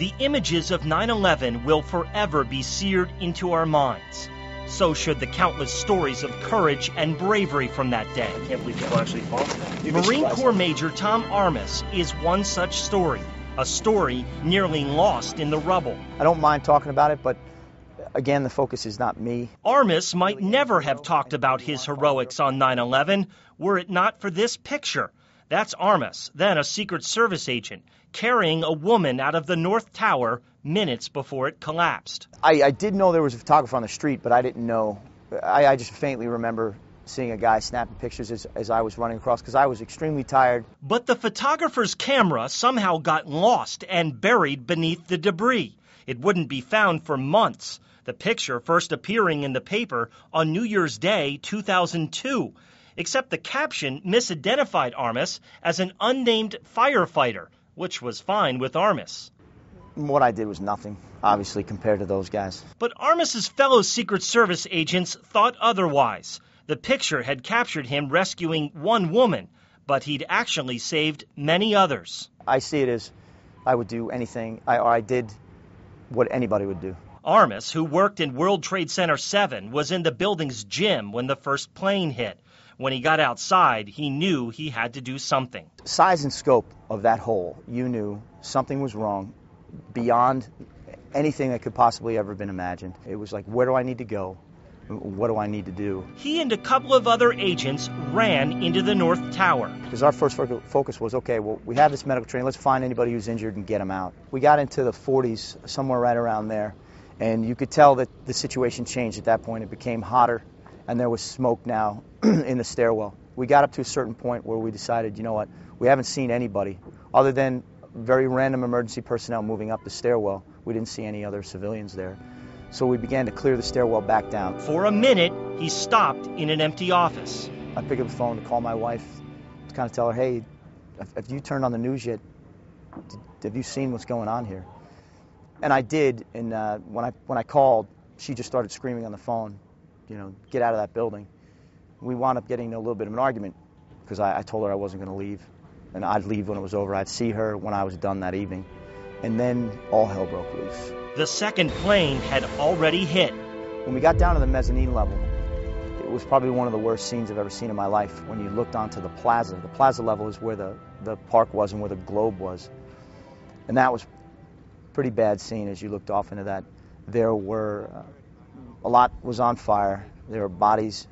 The images of 9/11 will forever be seared into our minds. So should the countless stories of courage and bravery from that day. I can't believe people actually fall for that. Marine Corps Major Tom Armas is one such story, a story nearly lost in the rubble. I don't mind talking about it, but again, the focus is not me. Armas might never have talked about his heroics on 9/11 were it not for this picture. That's Armas, then a Secret Service agent, carrying a woman out of the North Tower minutes before it collapsed. I did know there was a photographer on the street, but I didn't know. I just faintly remember seeing a guy snapping pictures as I was running across, because I was extremely tired. But the photographer's camera somehow got lost and buried beneath the debris. It wouldn't be found for months. The picture first appearing in the paper on New Year's Day 2002. Except the caption misidentified Armas as an unnamed firefighter, which was fine with Armas. What I did was nothing, obviously, compared to those guys. But Armas's fellow Secret Service agents thought otherwise. The picture had captured him rescuing one woman, but he'd actually saved many others. I see it as I would do anything, I did what anybody would do. Armas, who worked in World Trade Center 7, was in the building's gym when the first plane hit. When he got outside, he knew he had to do something. Size and scope of that hole, you knew something was wrong beyond anything that could possibly ever been imagined. It was like, where do I need to go? What do I need to do? He and a couple of other agents ran into the North Tower. Because our first focus was, okay, well, we have this medical training. Let's find anybody who's injured and get them out. We got into the 40s, somewhere right around there, and you could tell that the situation changed at that point. It became hotter, and there was smoke now in the stairwell. We got up to a certain point where we decided, you know what, we haven't seen anybody other than very random emergency personnel moving up the stairwell. We didn't see any other civilians there. So we began to clear the stairwell back down. For a minute, he stopped in an empty office. I picked up the phone to call my wife to kind of tell her, hey, have you turned on the news yet? Have you seen what's going on here? And I did, and when I called, she just started screaming on the phone, you know, get out of that building. We wound up getting a little bit of an argument because I told her I wasn't going to leave, and I'd leave when it was over. I'd see her when I was done that evening. And then all hell broke loose. The second plane had already hit. When we got down to the mezzanine level, it was probably one of the worst scenes I've ever seen in my life. When you looked onto the plaza level is where the park was and where the globe was. And that was a pretty bad scene as you looked off into that. There were, a lot was on fire. There were bodies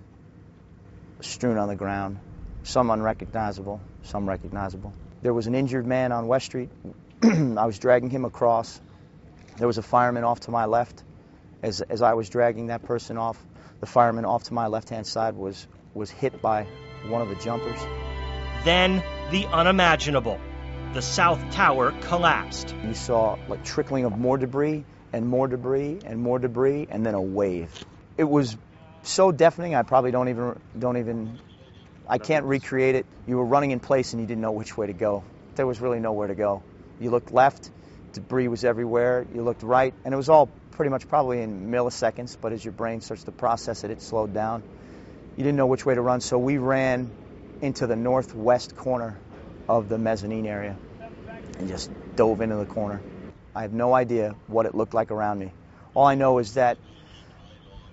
strewn on the ground, some unrecognizable, some recognizable. There was an injured man on West Street. I was dragging him across. There was a fireman off to my left. As I was dragging that person off, the fireman off to my left-hand side was hit by one of the jumpers. Then the unimaginable. The South Tower collapsed. You saw like trickling of more debris and more debris and more debris, and then a wave. It was so deafening, I probably don't even, I can't recreate it. You were running in place and you didn't know which way to go. There was really nowhere to go. You looked left, debris was everywhere. You looked right, and it was all pretty much probably in milliseconds, but as your brain starts to process it, it slowed down. You didn't know which way to run, so we ran into the northwest corner of the mezzanine area and just dove into the corner. I have no idea what it looked like around me. All I know is that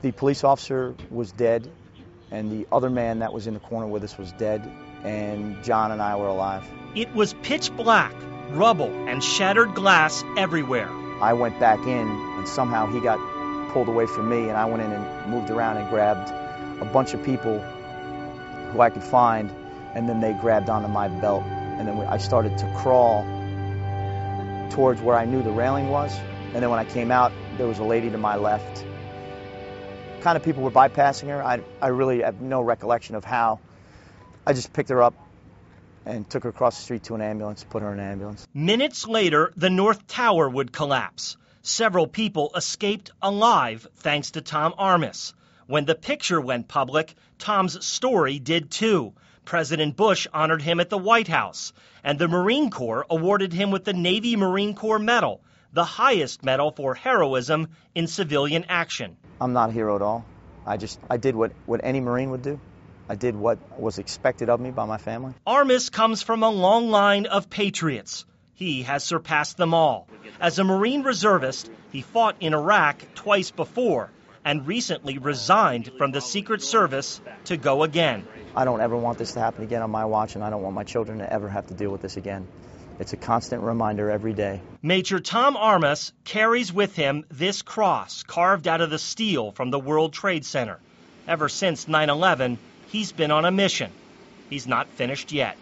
the police officer was dead, and the other man that was in the corner with us was dead, and John and I were alive. It was pitch black, rubble and shattered glass everywhere. I went back in, and somehow he got pulled away from me, and I went in and moved around and grabbed a bunch of people who I could find, and then they grabbed onto my belt, and then I started to crawl towards where I knew the railing was, and then when I came out, there was a lady to my left. Kind of people were bypassing her. I really have no recollection of how. I just picked her up and took her across the street to an ambulance, put her in an ambulance. Minutes later, the North Tower would collapse. Several people escaped alive thanks to Tom Armas. When the picture went public, Tom's story did too. President Bush honored him at the White House, and the Marine Corps awarded him with the Navy Marine Corps Medal, the highest medal for heroism in civilian action. I'm not a hero at all. I did what any Marine would do. I did what was expected of me by my family. Armas comes from a long line of patriots. He has surpassed them all. As a Marine reservist, he fought in Iraq twice before and recently resigned from the Secret Service to go again. I don't ever want this to happen again on my watch, and I don't want my children to ever have to deal with this again. It's a constant reminder every day. Major Tom Armas carries with him this cross carved out of the steel from the World Trade Center. Ever since 9/11, he's been on a mission. He's not finished yet.